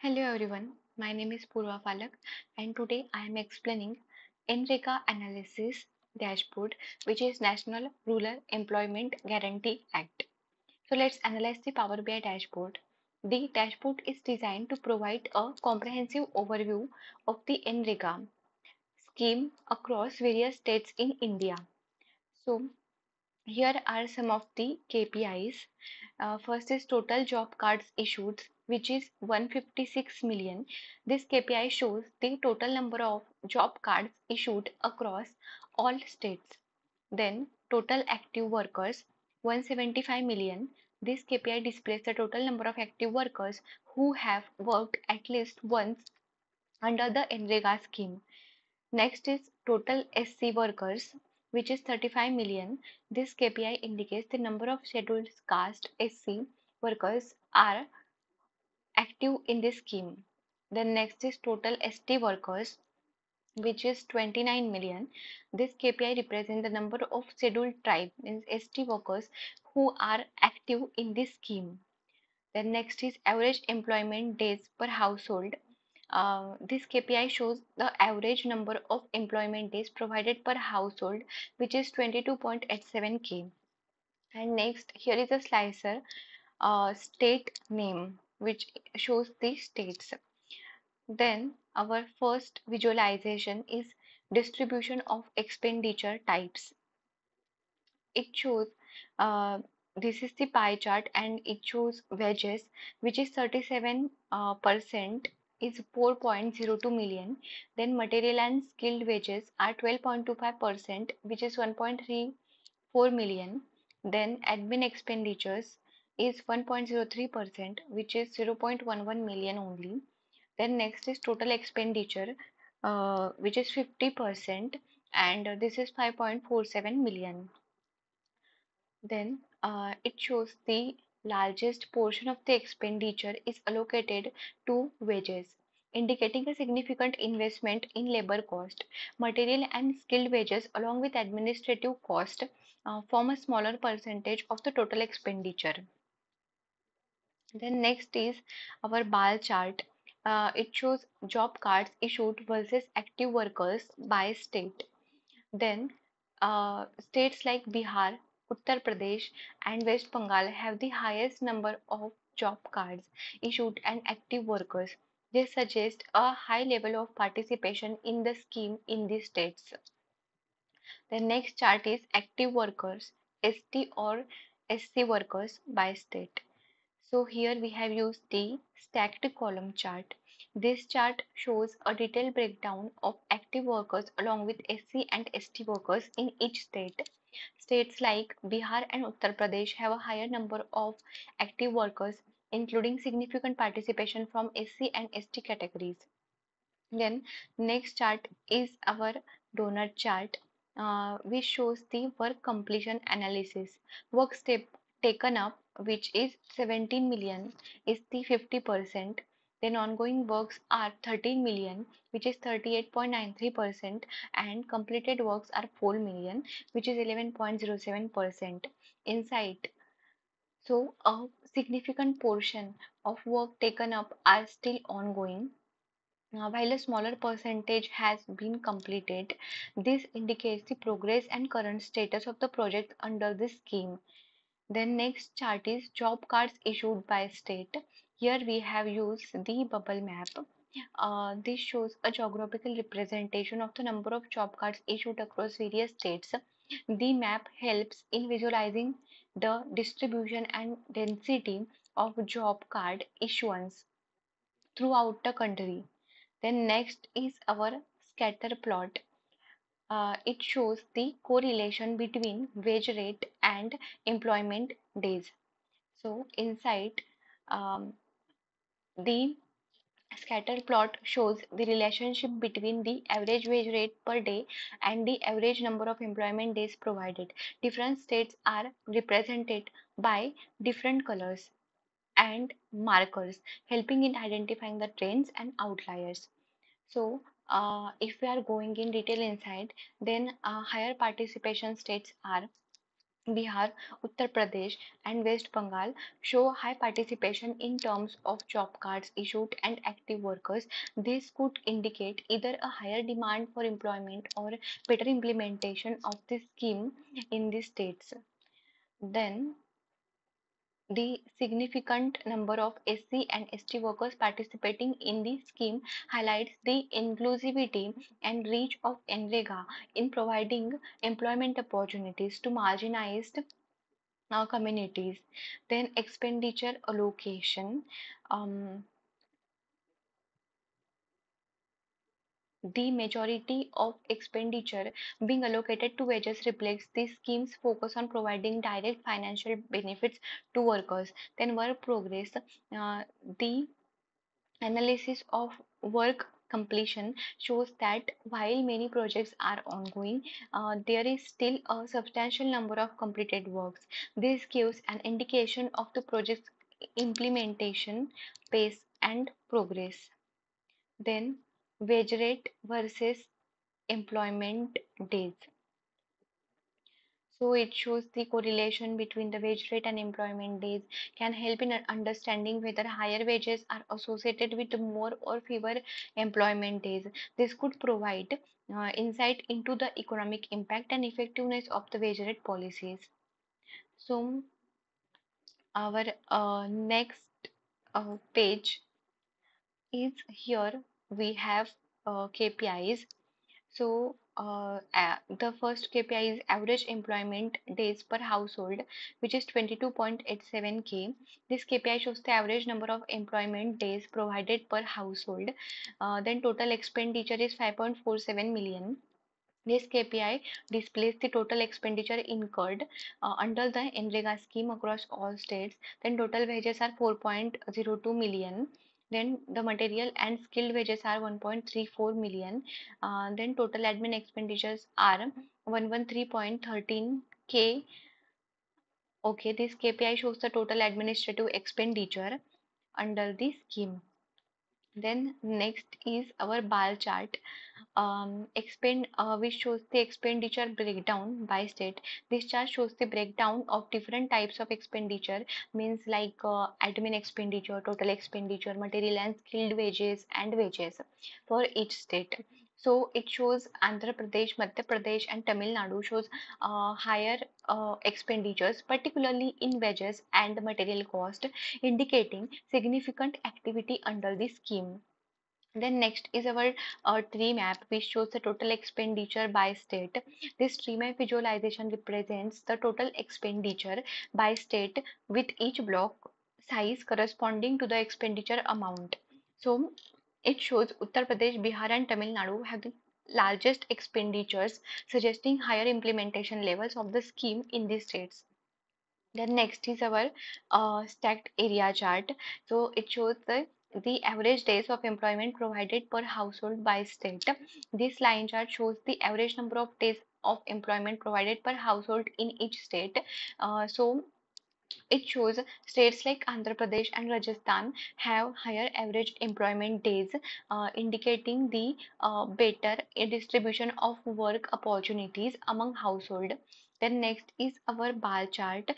Hello everyone, my name is Purva Phalak and today I am explaining NREGA Analysis Dashboard, which is National Rural Employment Guarantee Act. So let's analyze the Power BI dashboard. The dashboard is designed to provide a comprehensive overview of the NREGA scheme across various states in India. So here are some of the KPIs. First is total job cards issued, which is 156 million. This KPI shows the total number of job cards issued across all states. Then total active workers, 175 million. This KPI displays the total number of active workers who have worked at least once under the NREGA scheme. Next is total SC workers, which is 35 million. This KPI indicates the number of scheduled caste SC workers are active in this scheme. Then next is total ST workers, which is 29 million. This KPI represents the number of scheduled tribe means ST workers who are active in this scheme. Then next is average employment days per household. This KPI shows the average number of employment days provided per household, which is 22.87K. And next, here is a slicer state name, which shows the states. Then, our first visualization is distribution of expenditure types. It shows uh, this is the pie chart and it shows wages, which is 37 percent is 4.02 million. Then material and skilled wages are 12.25%, which is 1.34 million. Then admin expenditures is 1.03%, which is 0.11 million only. Then next is total expenditure, which is 50%, and this is 5.47 million. Then it shows the largest portion of the expenditure is allocated to wages, indicating a significant investment in labor cost. Material and skilled wages, along with administrative cost, form a smaller percentage of the total expenditure. Then next is our bar chart. It shows job cards issued versus active workers by state. Then states like Bihar, Uttar Pradesh, and West Bengal have the highest number of job cards issued and active workers. This suggests a high level of participation in the scheme in these states. The next chart is active workers, ST or SC workers by state. So here we have used the stacked column chart. This chart shows a detailed breakdown of active workers along with SC and ST workers in each state. States like Bihar and Uttar Pradesh have a higher number of active workers, including significant participation from SC and ST categories. Then next chart is our donut chart, which shows the work completion analysis. Work step taken up, which is 17 million, is the 50%. Then ongoing works are 13 million, which is 38.93%, and completed works are 4 million, which is 11.07%. Insight. So a significant portion of work taken up are still ongoing, while a smaller percentage has been completed. This indicates the progress and current status of the project under this scheme. Then next chart is job cards issued by state. Here we have used the bubble map. This shows a geographical representation of the number of job cards issued across various states. The map helps in visualizing the distribution and density of job card issuance throughout the country. Then next is our scatter plot. It shows the correlation between wage rate and employment days. So inside, um, the scatter plot shows the relationship between the average wage rate per day and the average number of employment days provided. Different states are represented by different colors and markers, helping in identifying the trends and outliers. So, if we are going in detail inside, then higher participation states are Bihar, Uttar Pradesh, and West Bengal show high participation in terms of job cards issued and active workers. This could indicate either a higher demand for employment or better implementation of the scheme in the states. Then, the significant number of SC and ST workers participating in the scheme highlights the inclusivity and reach of NREGA in providing employment opportunities to marginalized communities. Then expenditure allocation. Um, the majority of expenditure being allocated to wages reflects the scheme's focus on providing direct financial benefits to workers. Then work progress. The analysis of work completion shows that while many projects are ongoing, there is still a substantial number of completed works. This gives an indication of the project's implementation pace and progress. Then, wage rate versus employment days. So it shows the correlation between the wage rate and employment days can help in understanding whether higher wages are associated with more or fewer employment days. This could provide insight into the economic impact and effectiveness of the wage rate policies. So our next page is here we have KPIs. So, the first KPI is average employment days per household, which is 22.87 K. This KPI shows the average number of employment days provided per household. Then total expenditure is 5.47 million. This KPI displays the total expenditure incurred under the NREGA scheme across all states. Then total wages are 4.02 million. Then the material and skilled wages are 1.34 million. Then total admin expenditures are 113.13 K. Okay, this KPI shows the total administrative expenditure under the scheme. Then next is our bar chart which shows the expenditure breakdown by state. This chart shows the breakdown of different types of expenditure, means like admin expenditure, total expenditure, material and skilled wages, and wages for each state. So it shows Andhra Pradesh, Madhya Pradesh, and Tamil Nadu shows higher expenditures, particularly in wages and material cost, indicating significant activity under the scheme. Then next is our tree map, which shows the total expenditure by state. This tree map visualization represents the total expenditure by state with each block size corresponding to the expenditure amount. So it shows Uttar Pradesh, Bihar, and Tamil Nadu have the largest expenditures, suggesting higher implementation levels of the scheme in these states. Then next is our stacked area chart. So it shows the average days of employment provided per household by state. This line chart shows the average number of days of employment provided per household in each state. So it shows states like Andhra Pradesh and Rajasthan have higher average employment days, indicating the better distribution of work opportunities among household. Then next is our bar chart,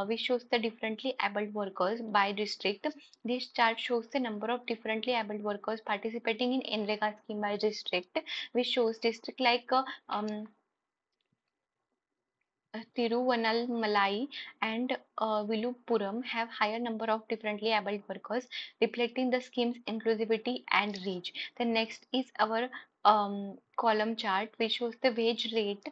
which shows the differently abled workers by district. This chart shows the number of differently abled workers participating in NREGA scheme by district, which shows district like Tiruvannamalai and Viluppuram have higher number of differently abled workers, reflecting the scheme's inclusivity and reach. The next is our column chart, which shows the wage rate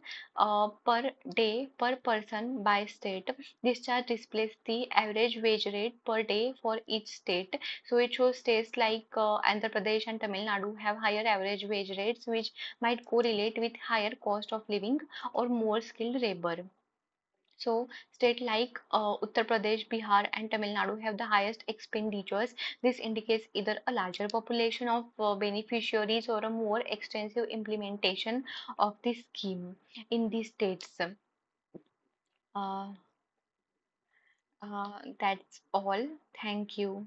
per day per person by state. This chart displays the average wage rate per day for each state. So it shows states like Andhra Pradesh and Tamil Nadu have higher average wage rates, which might correlate with higher cost of living or more skilled labor. So, state like Uttar Pradesh, Bihar, and Tamil Nadu have the highest expenditures. This indicates either a larger population of beneficiaries or a more extensive implementation of the scheme in these states. Uh, that's all. Thank you.